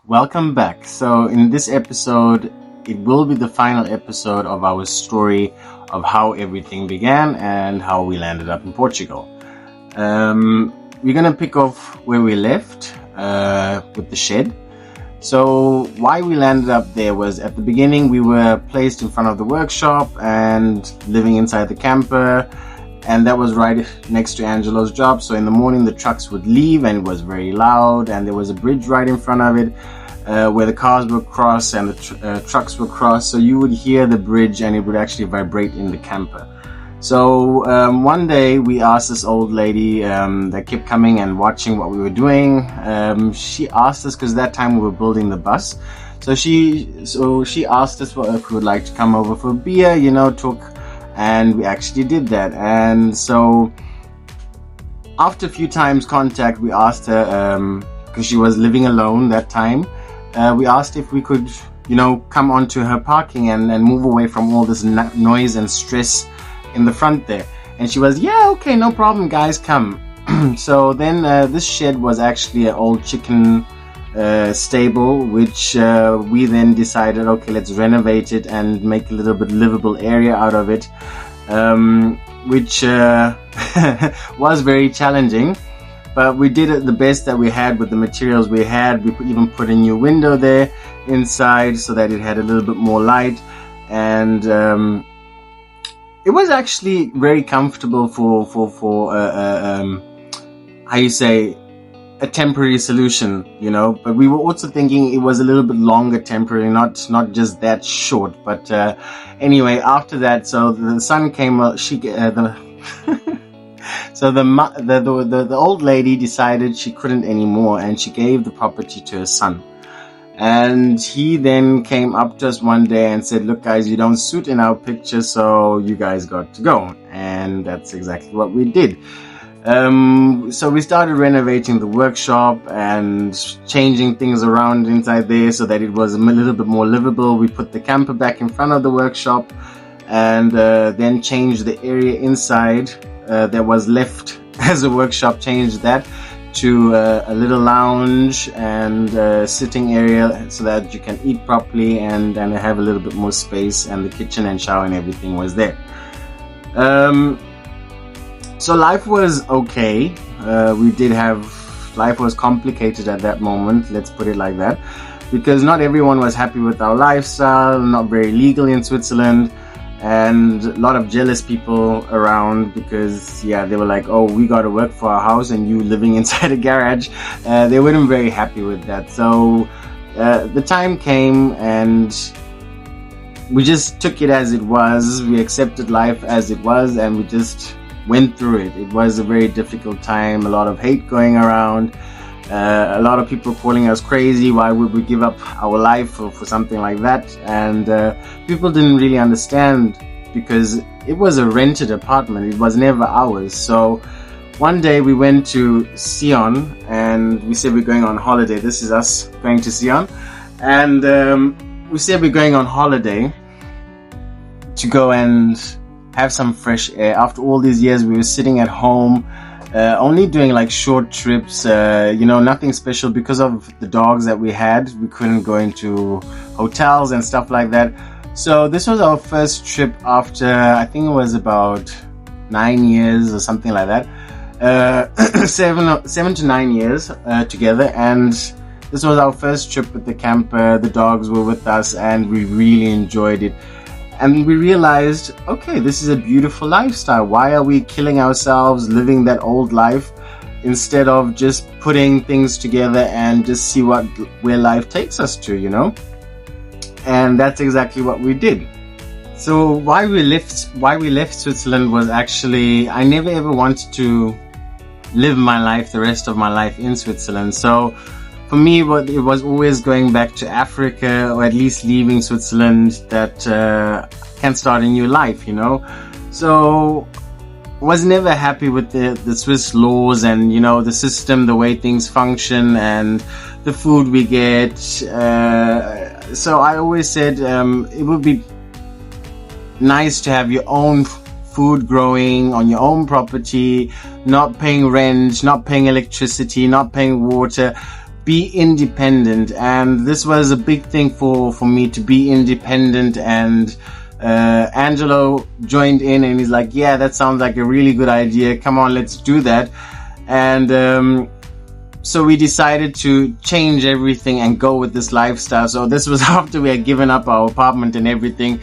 Welcome back. So in this episode, it will be the final episode of our story of how everything began and how we landed up in Portugal. We're going to pick off where we left with the shed. So why we landed up there was, at the beginning we were placed in front of the workshop and living inside the camper, and that was right next to Angelo's job. So in the morning the trucks would leave and it was very loud, and there was a bridge right in front of it where the cars would cross and the trucks would cross, so you would hear the bridge and it would actually vibrate in the camper. So one day we asked this old lady that kept coming and watching what we were doing. She asked us, because that time we were building the bus, so she asked us if we would like to come over for a beer, talk, and we actually did that. And so after a few times contact, we asked her, because she was living alone that time, we asked if we could come onto her parking and move away from all this noise and stress in the front there. And she was, yeah, okay, no problem guys, come. So then this shed was actually an old chicken stable, which we then decided, okay, let's renovate it and make a little bit livable area out of it, which was very challenging, but we did it the best that we had with the materials we had. We even put a new window there inside so that it had a little bit more light, and it was actually very comfortable for how you say, a temporary solution, but we were also thinking it was a little bit longer temporary, not just that short. But anyway, after that, so the sun came, so the old lady decided she couldn't anymore, and she gave the property to her son. And he then came up to us one day and said, look guys, you don't suit in our picture, so you guys got to go. And that's exactly what we did. So we started renovating the workshop and changing things around inside there so that it was a little bit more livable. We put the camper back in front of the workshop, and then changed the area inside that was left as a workshop, changed that to a little lounge and sitting area so that you can eat properly and have a little bit more space, and the kitchen and shower and everything was there. So life was okay. Life was complicated at that moment, let's put it like that, because not everyone was happy with our lifestyle, not very legal in Switzerland, and a lot of jealous people around, because they were like, oh, we got to work for our house and you living inside a garage. They weren't very happy with that. So the time came and we just took it as it was. We accepted life as it was and we just went through it. It was a very difficult time, a lot of hate going around, a lot of people calling us crazy. Why would we give up our life for something like that? And people didn't really understand, because it was a rented apartment, it was never ours. So one day we went to Sion and we said we're going on holiday. This is us going to Sion, and we said we're going on holiday to go and have some fresh air. After all these years we were sitting at home, only doing like short trips, nothing special. Because of the dogs that we had, we couldn't go into hotels and stuff like that. So this was our first trip after, I think it was about 9 years or something like that, 7 to 9 years together. And this was our first trip with the camper. The dogs were with us and we really enjoyed it. And we realized, okay, this is a beautiful lifestyle. Why are we killing ourselves living that old life instead of just putting things together and just see where life takes us to, And that's exactly what we did. So why we left Switzerland was actually, I never ever wanted to live my life, the rest of my life in Switzerland. So for me, it was always going back to Africa, or at least leaving Switzerland, that can start a new life, So was never happy with the Swiss laws and, the system, the way things function and the food we get. So I always said it would be nice to have your own food growing on your own property, not paying rent, not paying electricity, not paying water. be independent, and this was a big thing for me to be independent. And Angelo joined in and he's like, yeah, that sounds like a really good idea, come on, let's do that. And so we decided to change everything and go with this lifestyle. So this was after we had given up our apartment and everything.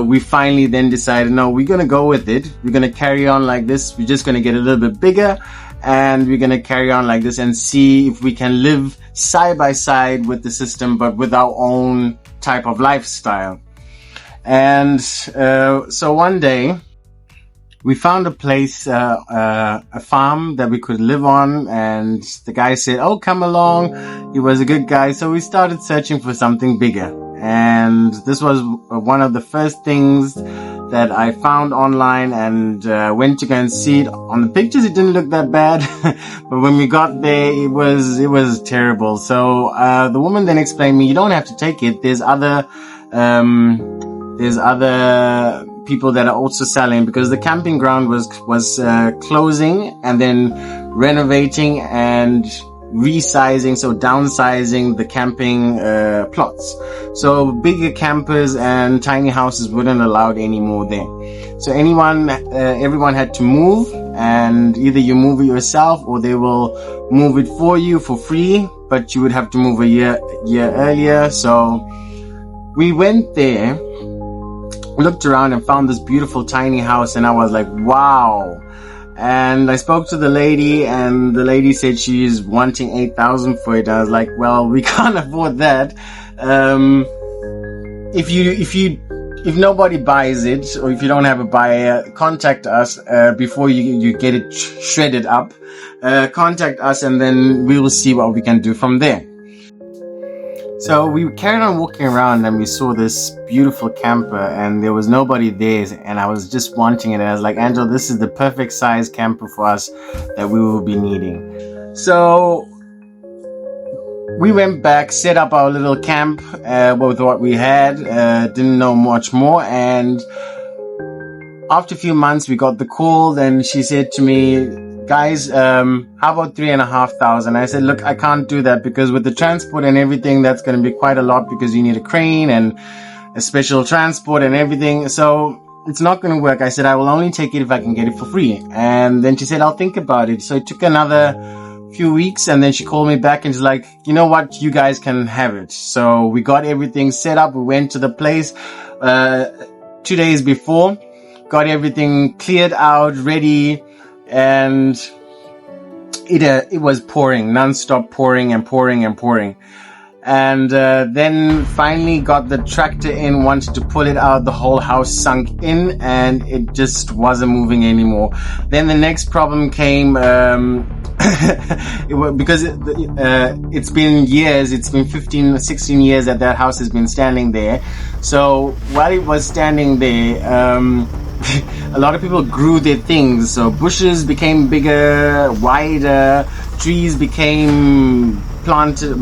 We finally then decided, no, we're going to go with it. We're going to carry on like this. We're just going to get a little bit bigger, and we're going to carry on like this and see if we can live side by side with the system, but with our own type of lifestyle. And so one day we found a place, a farm that we could live on, and the guy said, oh, come along. He was a good guy. So we started searching for something bigger. And this was one of the first things that I found online, and went to go and see it. On the pictures, it didn't look that bad, but when we got there, it was terrible. So the woman then explained me, you don't have to take it. There's other people that are also selling, because the camping ground was closing and then renovating and resizing, so downsizing the camping plots. So bigger campers and tiny houses weren't allowed anymore there. So everyone had to move, and either you move it yourself or they will move it for you for free, but you would have to move a year earlier. So we went there, looked around and found this beautiful tiny house, and I was like, wow. And I spoke to the lady, and the lady said she's wanting 8,000 for it. I was like, well, we can't afford that. If nobody buys it, or if you don't have a buyer, contact us before you get it shredded up. Contact us, and then we will see what we can do from there. So we carried on walking around, and we saw this beautiful camper, and there was nobody there, and I was just wanting it. And I was like, Angel, this is the perfect size camper for us that we will be needing. So we went back, set up our little camp with what we had, didn't know much more. And after a few months, we got the call, and she said to me, guys, how about 3,500? I said, look, I can't do that, because with the transport and everything, that's going to be quite a lot, because you need a crane and a special transport and everything. So it's not going to work. I said, I will only take it if I can get it for free. And then she said, I'll think about it. So it took another few weeks, and then she called me back and she's like, you know what, you guys can have it. So we got everything set up. We went to the place 2 days before, got everything cleared out, ready. And it was pouring, non-stop pouring. And then finally got the tractor in, wanted to pull it out. The whole house sunk in, and it just wasn't moving anymore. Then the next problem came, because it's been years, it's been 15, 16 years that house has been standing there. So while it was standing there, a lot of people grew their things. So bushes became bigger, wider, trees became planted.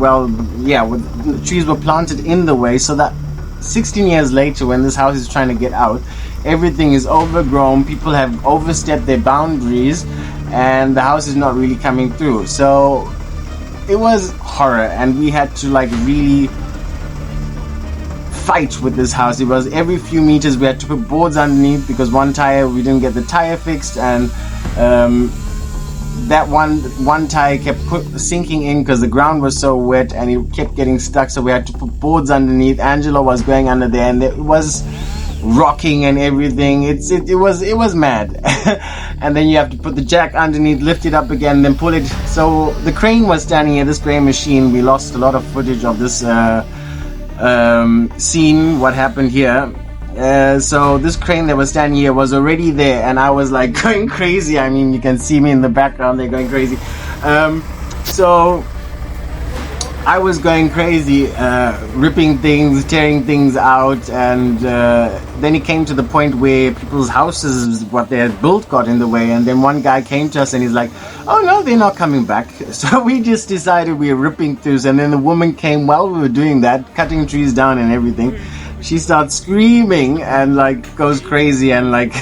Trees were planted in the way, so that 16 years later, when this house is trying to get out, everything is overgrown. People have overstepped their boundaries, and the house is not really coming through. So it was horror, and we had to really fight with this house. It was every few meters we had to put boards underneath, because one tire, we didn't get the tire fixed, and that one tire kept sinking in because the ground was so wet, and it kept getting stuck. So we had to put boards underneath. Angela was going under there, and it was rocking and everything. It was mad. And then you have to put the jack underneath, lift it up again, then pull it. So the crane was standing here, this crane machine. We lost a lot of footage of this scene, what happened here. So this crane that was standing here was already there, and I was going crazy. I mean, you can see me in the background, they're going crazy. So I was going crazy, ripping things, tearing things out, and then it came to the point where people's houses, what they had built, got in the way. And then one guy came to us and he's like, oh no, they're not coming back. So we just decided we were ripping through. And then the woman came while we were doing that, cutting trees down and everything. she starts screaming and like goes crazy and like,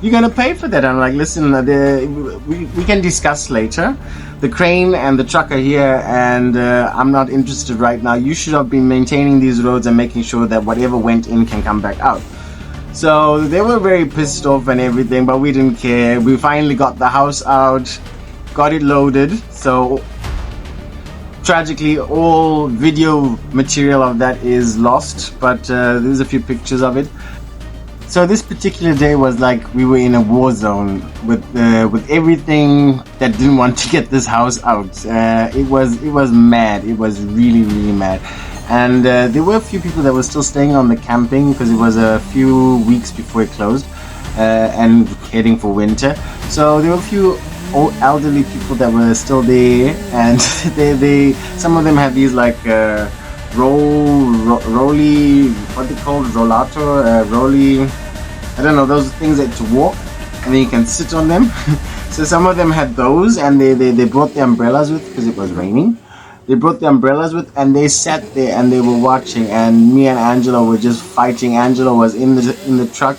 you're gonna pay for that. I'm like, listen, we can discuss later. The crane and the truck are here, and I'm not interested right now. You should have been maintaining these roads and making sure that whatever went in can come back out. So they were very pissed off and everything, but we didn't care. We finally got the house out, got it loaded. So tragically, all video material of that is lost, but there's a few pictures of it. So this particular day was like we were in a war zone with everything that didn't want to get this house out. It was mad. It was really, really mad. And there were a few people that were still staying on the camping because it was a few weeks before it closed and heading for winter. So there were a few old elderly people that were still there, and they some of them had these like rolly, what they called, rollator, rolly, I don't know, those things that to walk and then you can sit on them. So some of them had those, and they brought the umbrellas with because it was raining. They brought the umbrellas with, and they sat there and they were watching, and me and Angela were just fighting. Angela was in the truck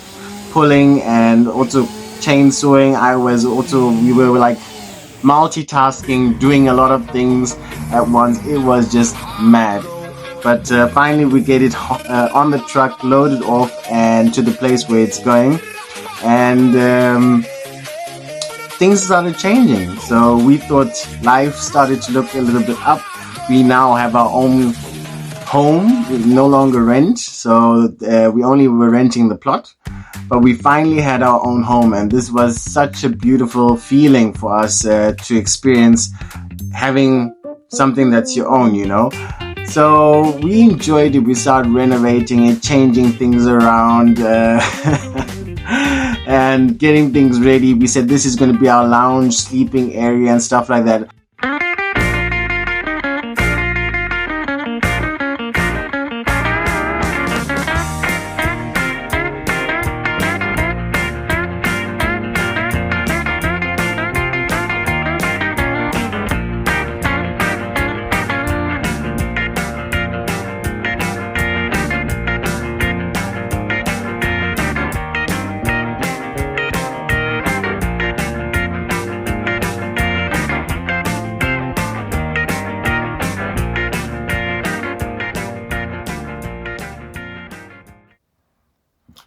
pulling and also chainsawing. We were like multitasking, doing a lot of things at once. It was just mad. But finally we get it on the truck, loaded off, and to the place where it's going. And things started changing. So we thought life started to look a little bit up. We now have our own home. We no longer rent. So we only were renting the plot. But we finally had our own home. And this was such a beautiful feeling for us to experience, having something that's your own, you know. So we enjoyed it. We started renovating it, changing things around, and getting things ready. We said this is going to be our lounge, sleeping area and stuff like that.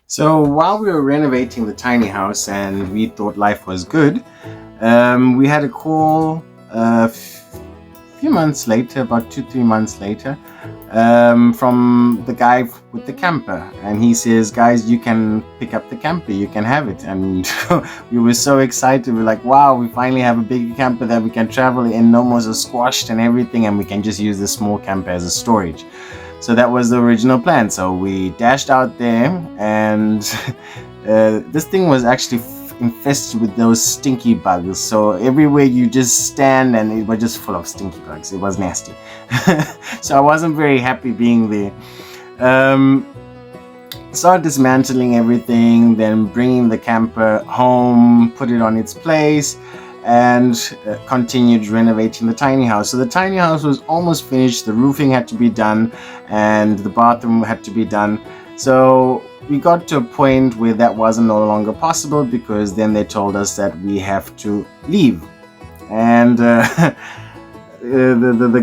So while we were renovating the tiny house and we thought life was good, we had a call a few months later, about 2-3 months later, from the guy with the camper. And he says, guys, you can pick up the camper, you can have it. And we were so excited. We're like, wow, we finally have a big camper that we can travel in, no more so squashed and everything, and we can just use this small camper as a storage. So that was the original plan. So we dashed out there, and this thing was actually infested with those stinky bugs. So everywhere you just stand, and it was just full of stinky bugs. It was nasty. So I wasn't very happy being there. Started dismantling everything, then bringing the camper home, put it on its place, and continued renovating the tiny house. So the tiny house was almost finished. The roofing had to be done and the bathroom had to be done. So we got to a point where that wasn't no longer possible, because then they told us that we have to leave. And the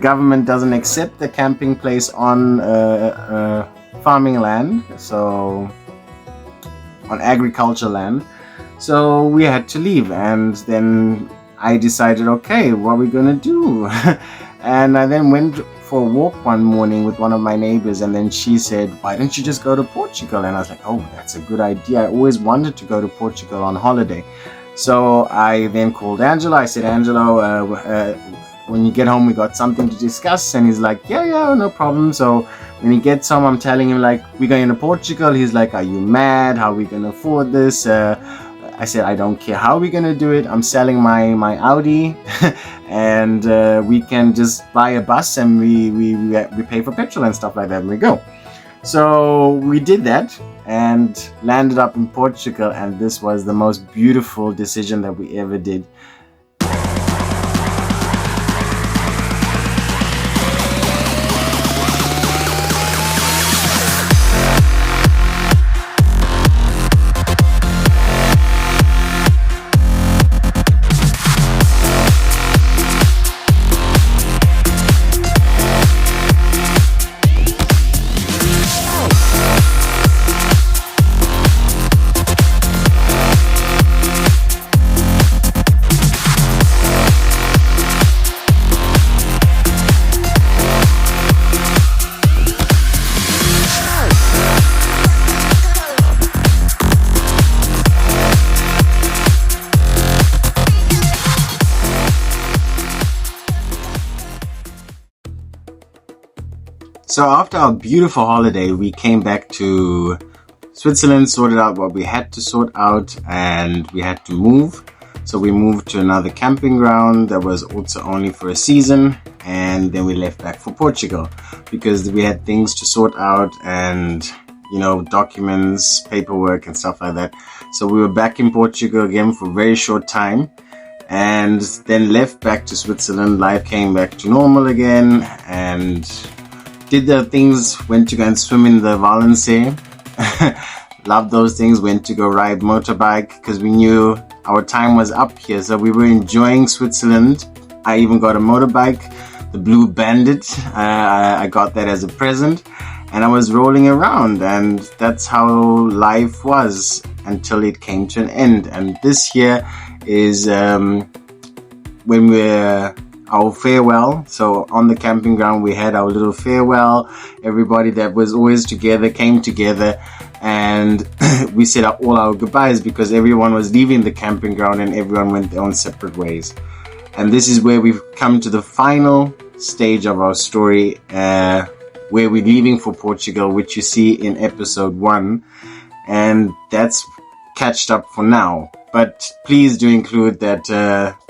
government doesn't accept the camping place on farming land, so on agricultural land. So we had to leave, and then I decided, okay, what are we gonna do? And I then went for a walk one morning with one of my neighbors, and then she said, why don't you just go to Portugal? And I was like, oh, that's a good idea. I always wanted to go to Portugal on holiday. So I then called Angela. I said, Angelo, when you get home, we got something to discuss. And he's like, yeah, no problem. So when he gets home, I'm telling him, like, we're going to Portugal. He's like, are you mad? How are we going to afford this? I said, I don't care how we're going to do it. I'm selling my Audi and we can just buy a bus, and we pay for petrol and stuff like that, and we go. So we did that and landed up in Portugal, and this was the most beautiful decision that we ever did. So after our beautiful holiday, we came back to Switzerland, sorted out what we had to sort out, and we had to move. So we moved to another camping ground that was also only for a season, and then we left back for Portugal because we had things to sort out and, documents, paperwork and stuff like that. So we were back in Portugal again for a very short time, and then left back to Switzerland. Life came back to normal again, and did the things, went to go and swim in the Walensee. Loved those things. Went to go ride motorbike because we knew our time was up here. So we were enjoying Switzerland. I even got a motorbike, the Blue Bandit. I got that as a present, and I was rolling around, and that's how life was until it came to an end. And this year is when we're our farewell. So on the camping ground, we had our little farewell. Everybody that was always together came together, and we said all our goodbyes because everyone was leaving the camping ground and everyone went their own separate ways. And this is where we've come to the final stage of our story, where we're leaving for Portugal, which you see in episode 1. And that's catched up for now. But please do include that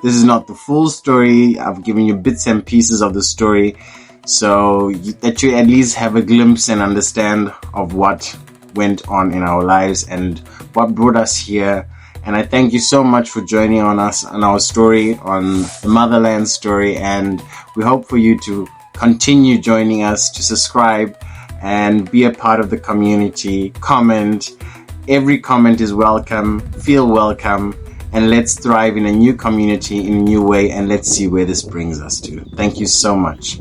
this is not the full story. I've given you bits and pieces of the story so that you at least have a glimpse and understand of what went on in our lives and what brought us here. And I thank you so much for joining on us on our story, on the motherland story. And we hope for you to continue joining us, to subscribe and be a part of the community. Comment. Every comment is welcome. Feel welcome. And let's thrive in a new community in a new way. And let's see where this brings us to. Thank you so much.